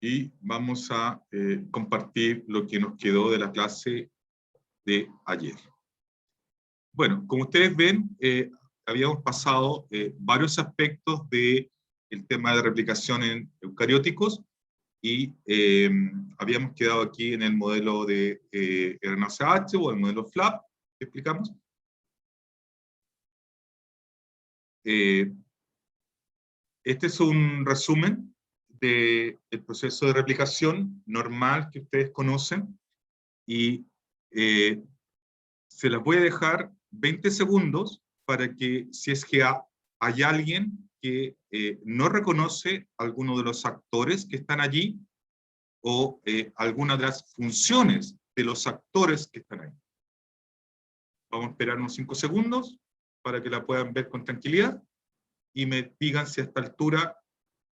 y vamos a compartir lo que nos quedó de la clase de ayer. Bueno, como ustedes ven, habíamos pasado varios aspectos del tema de replicación en eucarióticos y habíamos quedado aquí en el modelo de RNA-OCH o el modelo FLAP que explicamos. Este es un resumen del proceso de replicación normal que ustedes conocen y se las voy a dejar 20 segundos para que, si es que hay alguien que no reconoce alguno de los actores que están allí o alguna de las funciones de los actores que están ahí. Vamos a esperar unos 5 segundos para que la puedan ver con tranquilidad y me digan si a esta altura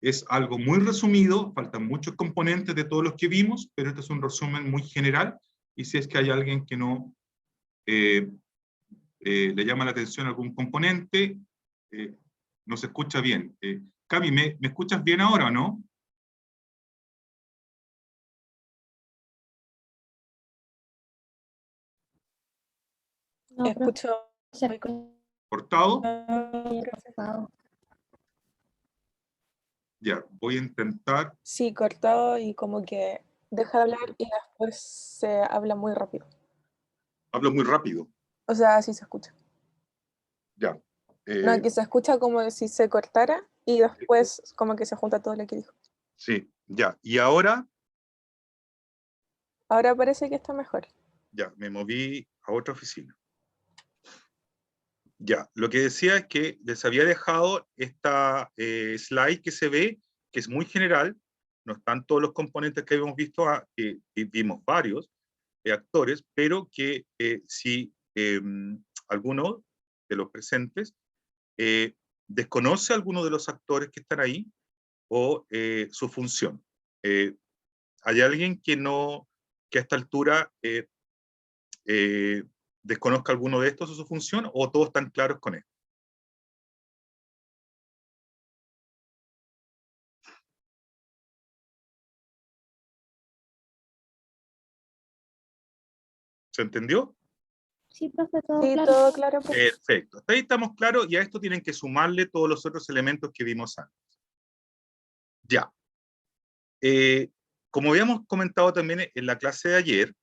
es algo muy resumido, faltan muchos componentes de todos los que vimos, pero este es un resumen muy general, y si es que hay alguien que no le llama la atención algún componente, no se escucha bien. Cami, ¿me escuchas bien ahora o no? No, Escucho ¿Cortado? cortado. Ya, voy a intentar. Sí, cortado y como que deja de hablar y después se habla muy rápido. Hablo muy rápido. O sea, así se escucha. Ya. No, que se escucha como si se cortara y después como que se junta todo lo que dijo. Sí, ya. ¿Y ahora? Ahora parece que está mejor. Ya, me moví a otra oficina. Ya, lo que decía es que les había dejado esta slide que se ve, que es muy general, no están todos los componentes que habíamos visto, que vimos varios actores, pero que si alguno de los presentes desconoce a alguno de los actores que están ahí o su función. ¿Hay alguien que no, que a esta altura desconozca alguno de estos o su función, o todos están claros con esto? ¿Se entendió? Sí, profe, todo Sí, claro. todo claro. Perfecto. Hasta ahí estamos claros y a esto tienen que sumarle todos los otros elementos que vimos antes. Ya. Como habíamos comentado también en la clase de ayer,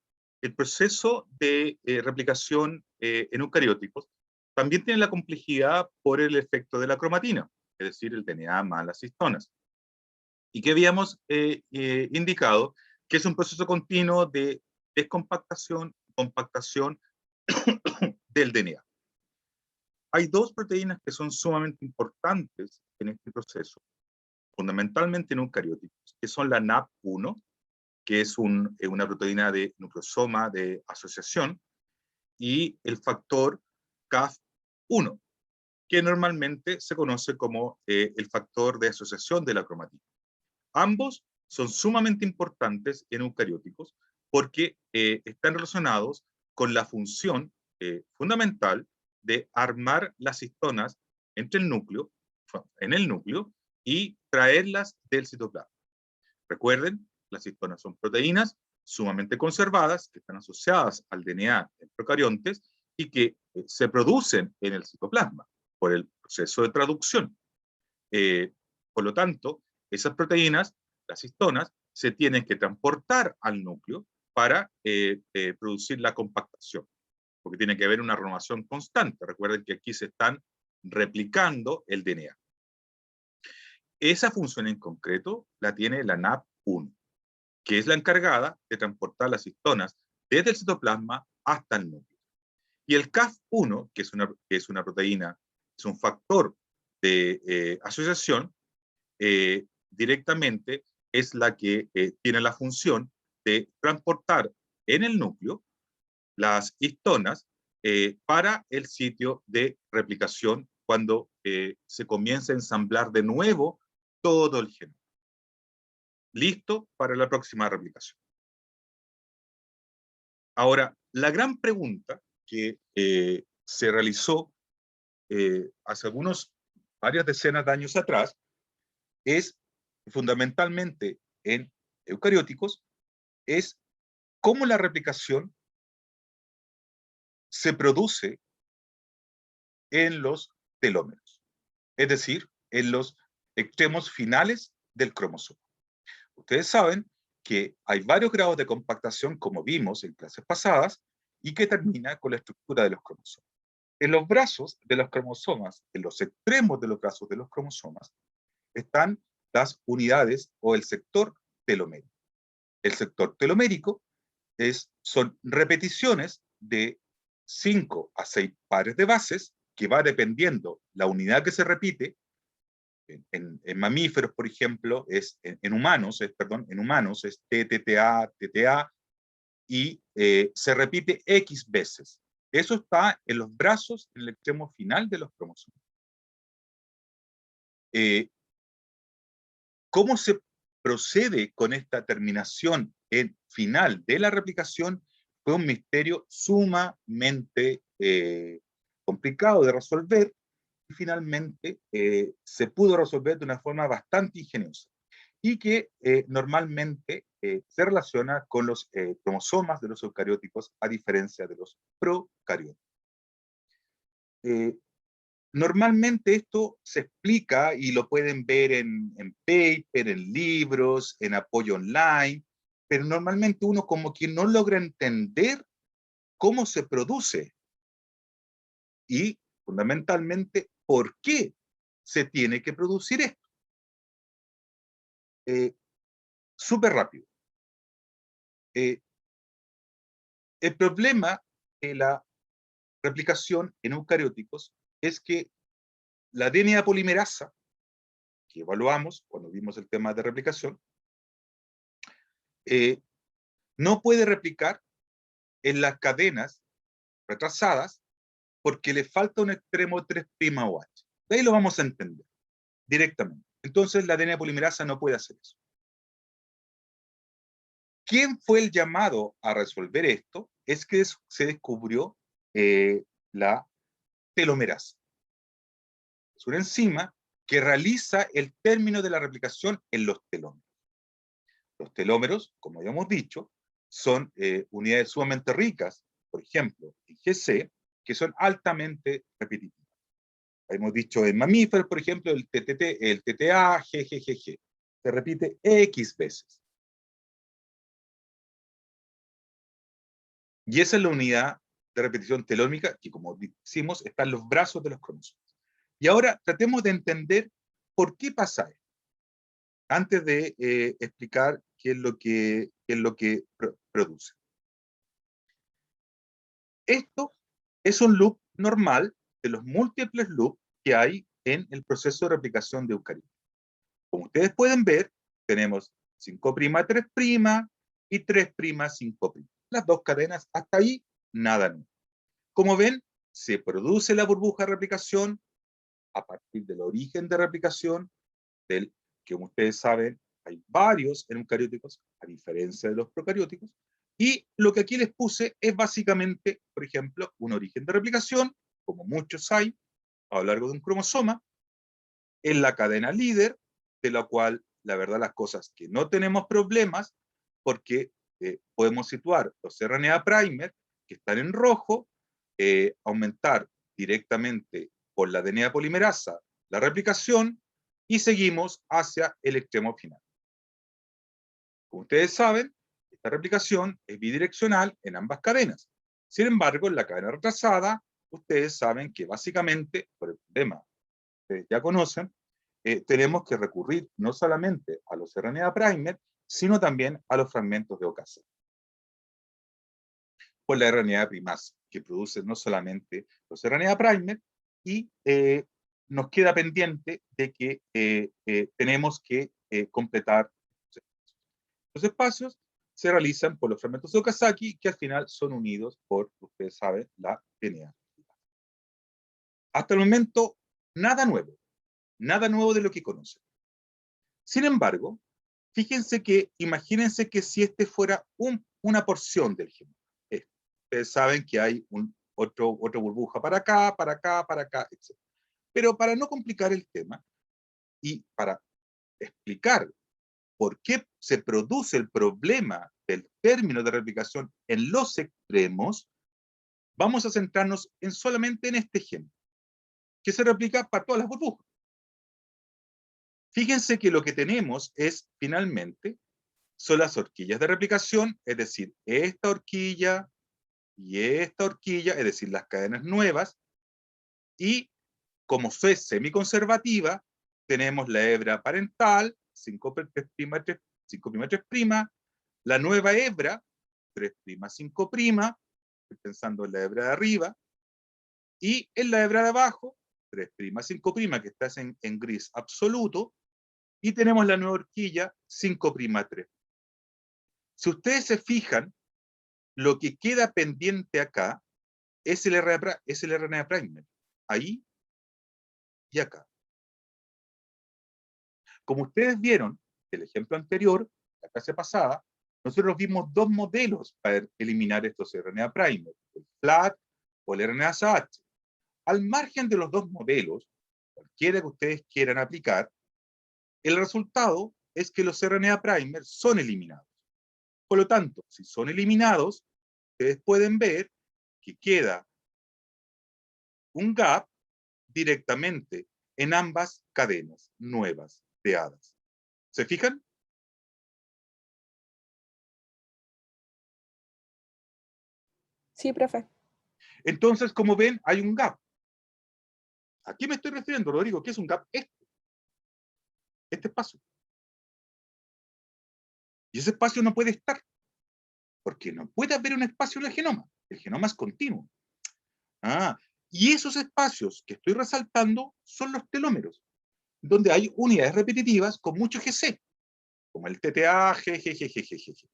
el proceso de replicación en eucarióticos también tiene la complejidad por el efecto de la cromatina, es decir, el DNA más las histonas. Y que habíamos indicado que es un proceso continuo de descompactación, compactación del DNA. Hay dos proteínas que son sumamente importantes en este proceso, fundamentalmente en eucarióticos, que son la NAP1, que es una proteína de nucleosoma de asociación, y el factor CAF1, que normalmente se conoce como el factor de asociación de la cromatina. Ambos son sumamente importantes en eucarióticos porque están relacionados con la función fundamental de armar las histonas entre el núcleo, en el núcleo, y traerlas del citoplasma. Recuerden, las histonas son proteínas sumamente conservadas, que están asociadas al DNA en procariontes y que se producen en el citoplasma por el proceso de traducción. Por lo tanto, esas proteínas, las histonas, se tienen que transportar al núcleo para producir la compactación, porque tiene que haber una renovación constante. Recuerden que aquí se están replicando el DNA. Esa función en concreto la tiene la NAP1, que es la encargada de transportar las histonas desde el citoplasma hasta el núcleo. Y el CAF1, que es una proteína, es un factor de asociación, directamente es la que tiene la función de transportar en el núcleo las histonas para el sitio de replicación cuando se comienza a ensamblar de nuevo todo el genoma. Listo para la próxima replicación. Ahora, la gran pregunta que se realizó hace varias decenas de años atrás, es fundamentalmente en eucarióticos es cómo la replicación se produce en los telómeros, es decir, en los extremos finales del cromosoma. Ustedes saben que hay varios grados de compactación, como vimos en clases pasadas, y que termina con la estructura de los cromosomas. En los brazos de los cromosomas, en los extremos de los brazos de los cromosomas, están las unidades o el sector telomérico. El sector telomérico son repeticiones de 5 a 6 pares de bases, que va dependiendo la unidad que se repite. En mamíferos, por ejemplo, en humanos es T, TTA, TTA, y se repite X veces. Eso está en los brazos, en el extremo final de los cromosomas. ¿Cómo se procede con esta terminación final de la replicación? Fue un misterio sumamente complicado de resolver, y finalmente se pudo resolver de una forma bastante ingeniosa, y que normalmente se relaciona con los cromosomas de los eucarióticos, a diferencia de los procarióticos. Normalmente esto se explica y lo pueden ver en paper, en libros, en apoyo online, pero normalmente uno como que no logra entender cómo se produce y fundamentalmente por qué se tiene que producir esto. Súper rápido. El problema de la replicación en eucarióticos es que la DNA polimerasa, que evaluamos cuando vimos el tema de replicación, no puede replicar en las cadenas retrasadas porque le falta un extremo 3' OH. De ahí lo vamos a entender directamente. Entonces la DNA polimerasa no puede hacer eso. ¿Quién fue el llamado a resolver esto? Es que se descubrió la telomerasa. Es una enzima que realiza el término de la replicación en los telómeros. Los telómeros, como ya hemos dicho, son unidades sumamente ricas, por ejemplo, en GC, que son altamente repetitivas. Hemos dicho en mamíferos, por ejemplo, el TTA, GGGG. Se repite X veces. Y esa es la unidad de repetición telómica que, como decimos, está en los brazos de los cromosomas. Y ahora tratemos de entender por qué pasa esto, antes de explicar qué es lo que produce. Esto es un loop normal de los múltiples loops que hay en el proceso de replicación de eucariotas. Como ustedes pueden ver, tenemos 5', 3' y 3', 5'. Las dos cadenas, hasta ahí, nada nuevo. Como ven, se produce la burbuja de replicación a partir del origen de replicación, que como ustedes saben, hay varios en eucarióticos, a diferencia de los procarióticos, y lo que aquí les puse es básicamente, por ejemplo, un origen de replicación, como muchos hay, a lo largo de un cromosoma, en la cadena líder, de la cual, la verdad, las cosas que no tenemos problemas, porque podemos situar los RNA primer, que están en rojo, aumentar directamente por la DNA polimerasa la replicación, y seguimos hacia el extremo final. Como ustedes saben, esta replicación es bidireccional en ambas cadenas. Sin embargo, en la cadena retrasada, ustedes saben que básicamente, por el problema que ya conocen, tenemos que recurrir no solamente a los RNA primer, sino también a los fragmentos de OKC. Por la RNA primasa, que produce no solamente los RNA primer, y nos queda pendiente de que tenemos que completar los espacios. Se realizan por los fragmentos de Okazaki, que al final son unidos por, ustedes saben, la DNA. Hasta el momento, nada nuevo de lo que conocen. Sin embargo, fíjense que, imagínense que si este fuera una porción del genoma. Ustedes saben que hay otra burbuja para acá, etc. Pero para no complicar el tema, y para explicar por qué se produce el problema del término de replicación en los extremos, vamos a centrarnos solamente en este ejemplo, que se replica para todas las burbujas. Fíjense que lo que tenemos es, finalmente, son las horquillas de replicación, es decir, esta horquilla y esta horquilla, es decir, las cadenas nuevas, y como es semiconservativa, tenemos la hebra parental, 5', 3', 5', 3', la nueva hebra, 3', 5', estoy pensando en la hebra de arriba, y en la hebra de abajo, 3', 5', que está en gris absoluto, y tenemos la nueva horquilla, 5', 3. Si ustedes se fijan, lo que queda pendiente acá es el RNA primer, ahí y acá. Como ustedes vieron, el ejemplo anterior, la clase pasada, nosotros vimos dos modelos para eliminar estos RNA primer, el FLAT o el RNA-SH. Al margen de los dos modelos, cualquiera que ustedes quieran aplicar, el resultado es que los RNA primer son eliminados. Por lo tanto, si son eliminados, ustedes pueden ver que queda un gap directamente en ambas cadenas nuevas creadas. ¿Se fijan? Sí, profe. Entonces, como ven, hay un gap. ¿A qué me estoy refiriendo, Rodrigo? ¿Qué es un gap? Este espacio. Y ese espacio no puede estar, porque no puede haber un espacio en el genoma. El genoma es continuo. Y esos espacios que estoy resaltando son los telómeros, donde hay unidades repetitivas con mucho GC, como el TTA, GGGGG.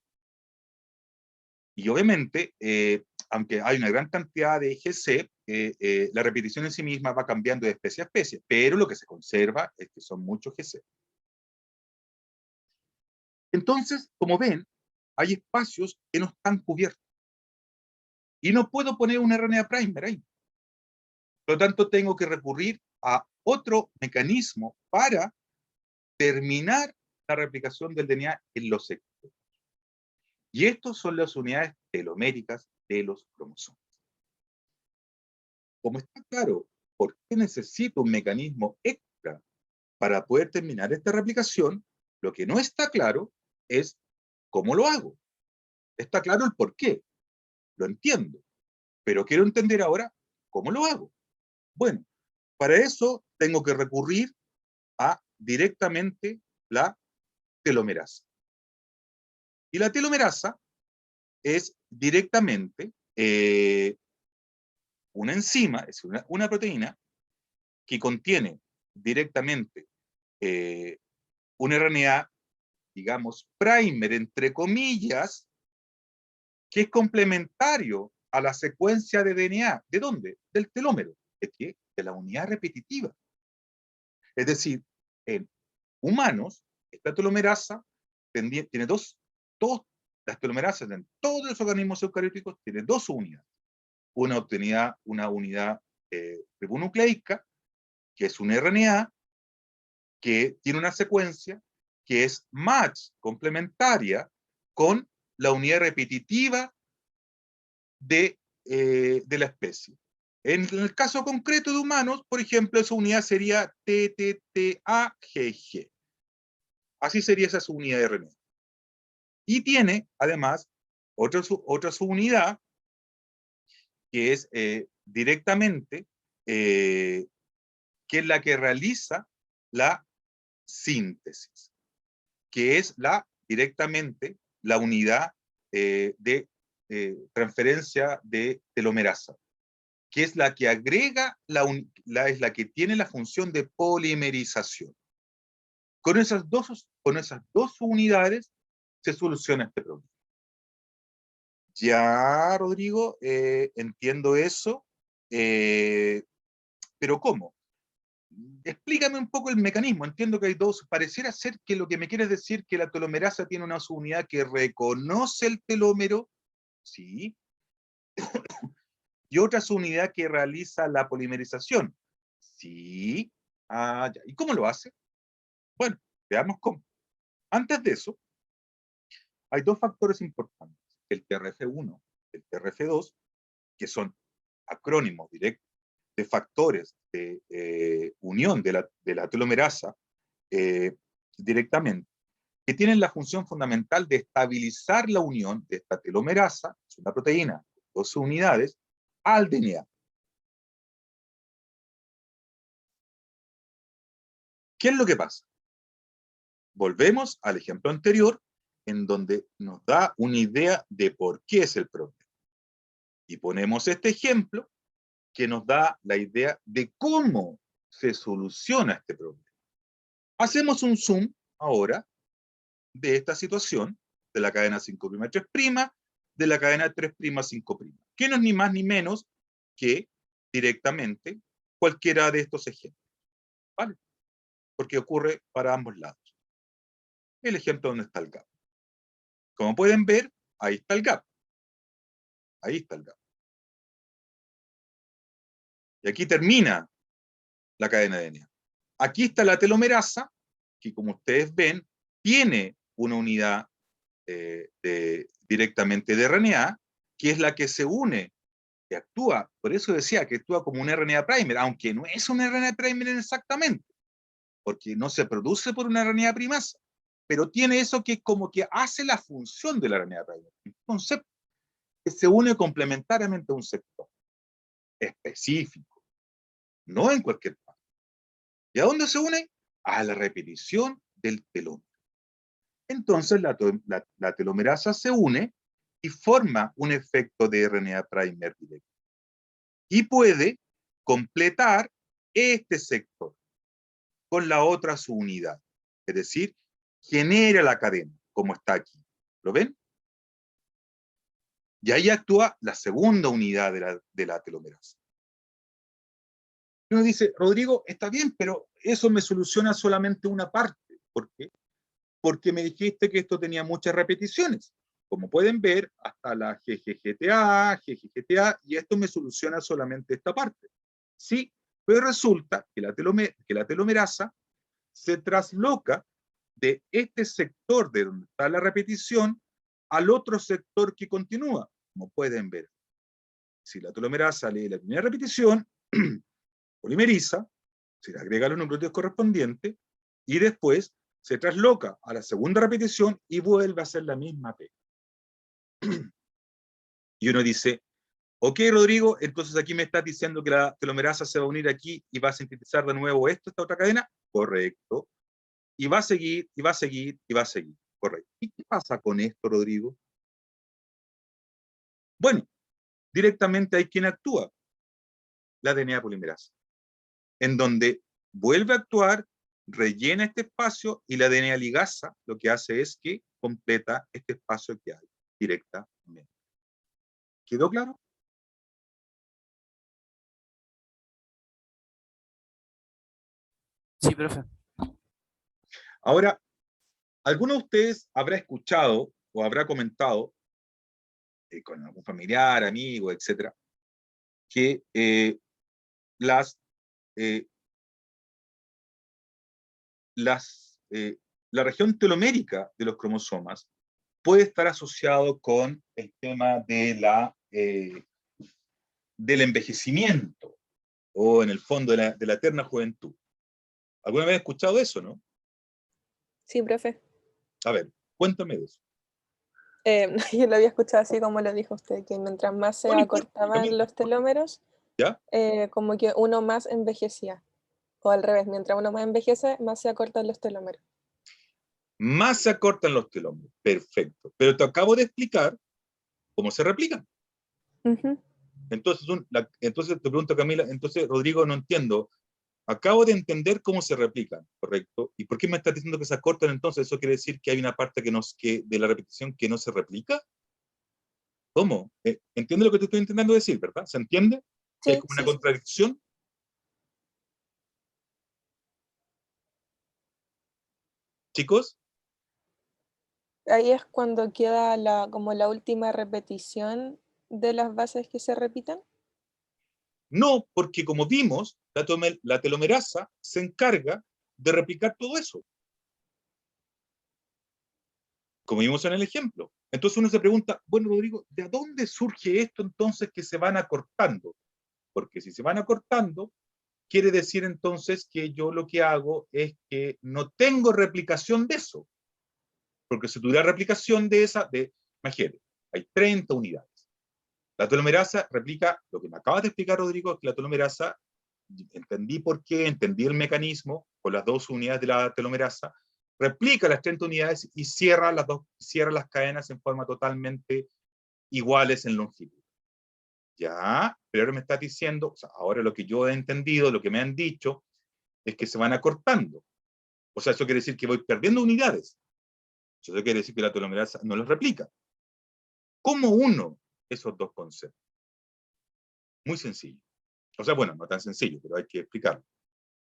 Y obviamente, aunque hay una gran cantidad de GC, la repetición en sí misma va cambiando de especie a especie, pero lo que se conserva es que son muchos GC. Entonces, como ven, hay espacios que no están cubiertos. Y no puedo poner un RNA primer ahí. Por lo tanto, tengo que recurrir a otro mecanismo para terminar la replicación del DNA en los extremos. Y estas son las unidades teloméricas de los cromosomas. Como está claro, ¿por qué necesito un mecanismo extra para poder terminar esta replicación? Lo que no está claro es cómo lo hago. Está claro el por qué, lo entiendo, pero quiero entender ahora cómo lo hago. Bueno, para eso tengo que recurrir a directamente la telomerasa. Y la telomerasa es directamente una enzima, es una proteína que contiene directamente un RNA, digamos, primer, entre comillas, que es complementario a la secuencia de DNA. ¿De dónde? Del telómero. ¿De qué? De la unidad repetitiva. Es decir, en humanos, esta telomerasa tiene las telomerasas en todos los organismos eucarióticos tienen dos unidades. Una unidad ribonucleica, que es un RNA, que tiene una secuencia que es match, complementaria, con la unidad repetitiva de la especie. En el caso concreto de humanos, por ejemplo, esa unidad sería TTTAGG. Así sería esa subunidad de RNA. Y tiene, además, otra subunidad que es directamente, que es la que realiza la síntesis, que es directamente la unidad de transferencia de telomerasa, que es la que agrega, es la que tiene la función de polimerización. Con esas dos unidades se soluciona este problema. Ya, Rodrigo, entiendo eso, pero ¿cómo? Explícame un poco el mecanismo. Entiendo que hay dos. Pareciera ser que lo que me quieres decir que la telomerasa tiene una subunidad que reconoce el telómero, sí, y otra subunidad que realiza la polimerización, sí. Ya. ¿Y cómo lo hace? Bueno, veamos cómo. Antes de eso, hay dos factores importantes, el TRF1 y el TRF2, que son acrónimos directos de factores de unión de la telomerasa directamente, que tienen la función fundamental de estabilizar la unión de esta telomerasa, es una proteína, 12 unidades, al DNA. ¿Qué es lo que pasa? Volvemos al ejemplo anterior, en donde nos da una idea de por qué es el problema. Y ponemos este ejemplo que nos da la idea de cómo se soluciona este problema. Hacemos un zoom ahora de esta situación, de la cadena 5'3', de la cadena 3'5', que no es ni más ni menos que directamente cualquiera de estos ejemplos, ¿vale? Porque ocurre para ambos lados. El ejemplo donde está el gap. Como pueden ver, ahí está el gap. Ahí está el gap. Y aquí termina la cadena de DNA. Aquí está la telomerasa, que como ustedes ven, tiene una unidad directamente de RNA, que es la que se une, que actúa, por eso decía que actúa como un RNA primer, aunque no es un RNA primer exactamente, porque no se produce por una RNA primasa, pero tiene eso que como que hace la función de la RNA primer, un concepto que se une complementariamente a un sector específico, no en cualquier parte. ¿Y a dónde se une? A la repetición del telómero. Entonces la telomerasa se une y forma un efecto de RNA primer directo. Y puede completar este sector con la otra subunidad. Es decir, genera la cadena, como está aquí. ¿Lo ven? Y ahí actúa la segunda unidad de la telomerasa. Y uno dice, Rodrigo, está bien, pero eso me soluciona solamente una parte. ¿Por qué? Porque me dijiste que esto tenía muchas repeticiones. Como pueden ver, hasta la GGGTA, y esto me soluciona solamente esta parte. Sí, pero resulta que la telomerasa se trasloca de este sector de donde está la repetición al otro sector que continúa. Como pueden ver, si la telomerasa lee la primera repetición, polimeriza, se le agrega los nucleótidos correspondientes y después se trasloca a la segunda repetición y vuelve a hacer la misma P. Y uno dice, ok, Rodrigo, entonces aquí me estás diciendo que la telomerasa se va a unir aquí y va a sintetizar de nuevo esta otra cadena. Correcto. Y va a seguir, y va a seguir, y va a seguir. Correcto. ¿Y qué pasa con esto, Rodrigo? Bueno, directamente hay quien actúa, la DNA polimerasa, en donde vuelve a actuar, rellena este espacio y la DNA ligasa lo que hace es que completa este espacio que hay directamente. ¿Quedó claro? Sí, profe. Ahora, alguno de ustedes habrá escuchado o habrá comentado con algún familiar, amigo, etcétera, que eh, la región telomérica de los cromosomas puede estar asociado con el tema del envejecimiento o en el fondo de la eterna juventud. ¿Alguna vez has escuchado eso, no? Sí, profe. A ver, cuéntame de eso. Yo lo había escuchado así como lo dijo usted, que mientras más se No, no importa, acortaban los telómeros, ¿ya? como que uno más envejecía. O al revés, mientras uno más envejece, más se acortan los telómeros. Más se acortan los telómeros. Perfecto. Pero te acabo de explicar cómo se replican. Ujú. Entonces te pregunto, Camila, entonces, Rodrigo, no entiendo. Acabo de entender cómo se replican, ¿correcto? ¿Y por qué me estás diciendo que se acortan entonces? ¿Eso quiere decir que hay una parte de la repetición que no se replica? ¿Cómo? ¿Entiende lo que te estoy intentando decir, verdad? ¿Se entiende? ¿Que hay Sí, como una sí, sí. contradicción? ¿Chicos? Ahí es cuando queda como la última repetición de las bases que se repitan. No, porque como vimos, la telomerasa se encarga de replicar todo eso. como vimos en el ejemplo. Entonces uno se pregunta, bueno, Rodrigo, ¿de dónde surge esto entonces que se van acortando? Porque si se van acortando, quiere decir entonces que yo lo que hago es que no tengo replicación de eso. Porque si tuviera replicación de esa, imagínate, hay 30 unidades. La telomerasa replica, lo que me acabas de explicar, Rodrigo, es que la telomerasa, entendí por qué, entendí el mecanismo, con las 2 unidades de la telomerasa, replica las 30 unidades y cierra las cadenas en forma totalmente iguales en longitud. Ya, pero ahora me estás diciendo, o sea, ahora lo que yo he entendido, lo que me han dicho, es que se van acortando. O sea, eso quiere decir que voy perdiendo unidades. Eso quiere decir que la telomerasa no los replica. ¿Cómo uno esos dos conceptos? Muy sencillo. O sea, bueno, no tan sencillo, pero hay que explicarlo.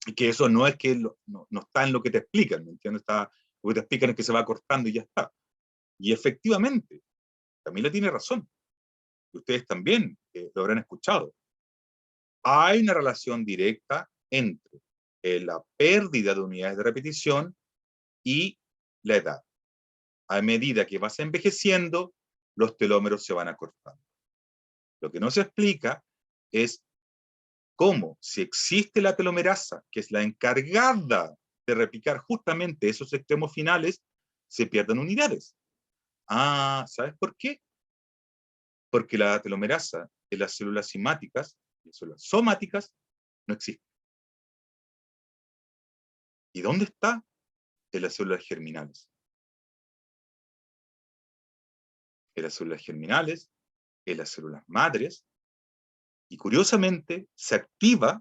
Y que eso no es que no está en lo que te explican, ¿me entiendes? Lo que te explican es que se va cortando y ya está. Y efectivamente, Camila tiene razón. Ustedes también lo habrán escuchado. Hay una relación directa entre la pérdida de unidades de repetición y la edad. A medida que vas envejeciendo, los telómeros se van acortando. Lo que no se explica es cómo, si existe la telomerasa, que es la encargada de replicar justamente esos extremos finales, se pierden unidades. Ah, ¿sabes por qué? Porque la telomerasa en las células somáticas, las células somáticas, no existe. ¿Y dónde está? En las células germinales. En las células germinales, en las células madres, y curiosamente se activa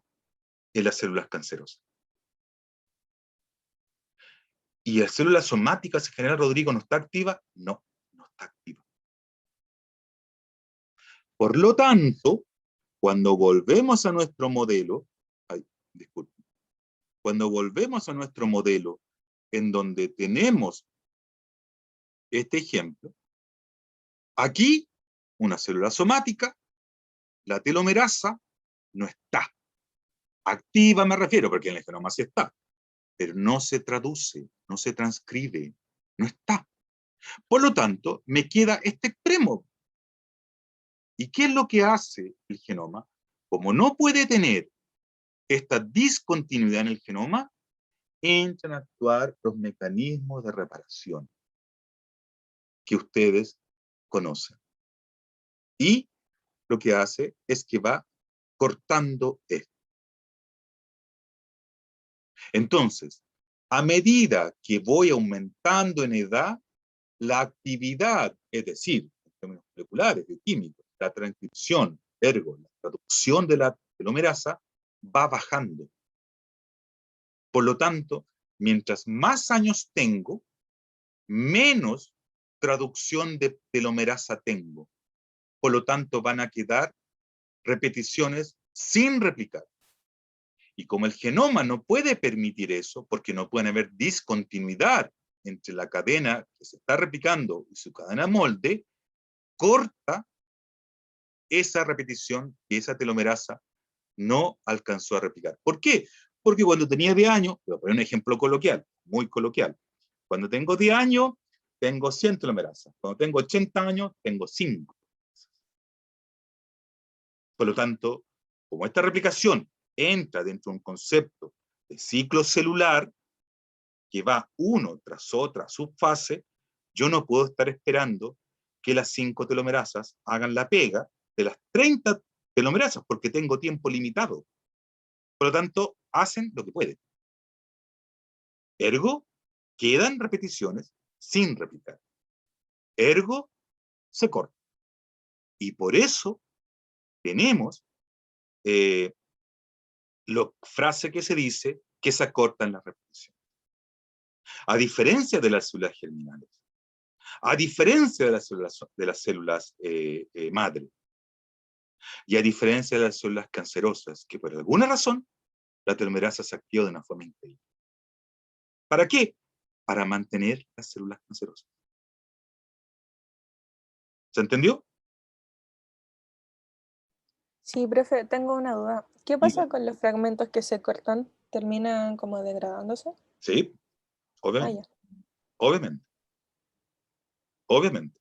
en las células cancerosas. ¿Y las células somáticas en general, Rodrigo, no está activa? No, no está activa. Por lo tanto, cuando volvemos a nuestro modelo, disculpen, cuando volvemos a nuestro modelo en donde tenemos este ejemplo, aquí una célula somática, la telomerasa, no está. Activa me refiero, porque en el genoma sí está, pero no se traduce, no se transcribe, no está. Por lo tanto, me queda este extremo. ¿Y qué es lo que hace el genoma? Como no puede tener esta discontinuidad en el genoma, entran a actuar los mecanismos de reparación que ustedes conocen. Y lo que hace es que va cortando esto. Entonces, a medida que voy aumentando en edad, la actividad, es decir, en términos moleculares, bioquímicos, la transcripción, ergo, la traducción de la telomerasa, va bajando. Por lo tanto, mientras más años tengo, menos traducción de telomerasa tengo. Por lo tanto, van a quedar repeticiones sin replicar. Y como el genoma no puede permitir eso, porque no puede haber discontinuidad entre la cadena que se está replicando y su cadena molde, corta esa repetición y esa telomerasa no alcanzó a replicar. ¿Por qué? Porque cuando tenía 10 años, voy a poner un ejemplo coloquial, muy coloquial, cuando tengo 10 años, tengo 100 telomerasas. Cuando tengo 80 años, tengo 5. Por lo tanto, como esta replicación entra dentro de un concepto de ciclo celular que va uno tras otra subfase, yo no puedo estar esperando que las 5 telomerasas hagan la pega de las 30 telomerasas, porque tengo tiempo limitado. Por lo tanto, hacen lo que pueden. Ergo, quedan repeticiones sin replicar. Ergo, se corta. Y por eso tenemos la frase que se dice que se acortan las repeticiones. A diferencia de las células germinales, a diferencia de las células madre, y a diferencia de las células cancerosas, que por alguna razón la telomerasa se activa de una forma increíble. ¿Para qué? Para mantener las células cancerosas. ¿Se entendió? Sí, profe, tengo una duda. ¿Qué pasa con los fragmentos que se cortan? ¿Terminan como degradándose? Sí, Ah, obviamente. ya. Obviamente. obviamente.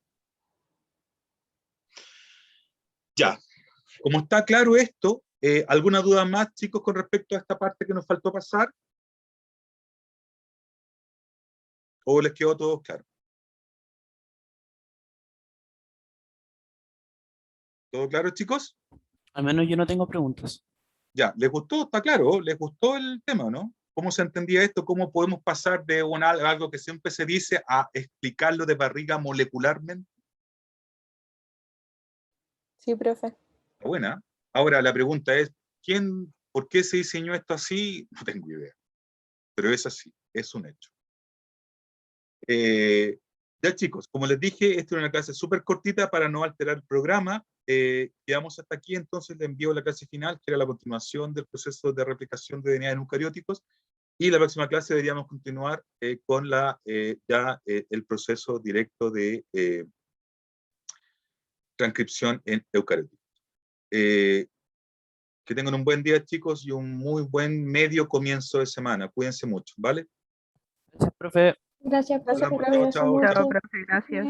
Ya, como está claro esto, ¿alguna duda más, chicos, con respecto a esta parte que nos faltó pasar? ¿O les quedó todo claro? ¿Todo claro, chicos? Al menos yo no tengo preguntas. Ya, ¿les gustó? Está claro, ¿les gustó el tema, no? ¿Cómo se entendía esto? ¿Cómo podemos pasar de algo que siempre se dice a explicarlo de barriga molecularmente? Sí, profe. Está buena. Ahora la pregunta es, ¿por qué se diseñó esto así? No tengo idea. Pero es así, es un hecho. Ya chicos, como les dije, esta es una clase súper cortita para no alterar el programa. Quedamos hasta aquí, entonces le envío la clase final, que era la continuación del proceso de replicación de DNA en eucarióticos, y la próxima clase deberíamos continuar con el proceso directo de transcripción en eucarióticos. Que tengan un buen día, chicos, y un muy buen medio comienzo de semana. Cuídense mucho, ¿vale? Gracias, profe. Gracias, profe. Chao, Cuídese chao, mucho. chao. Profe, gracias.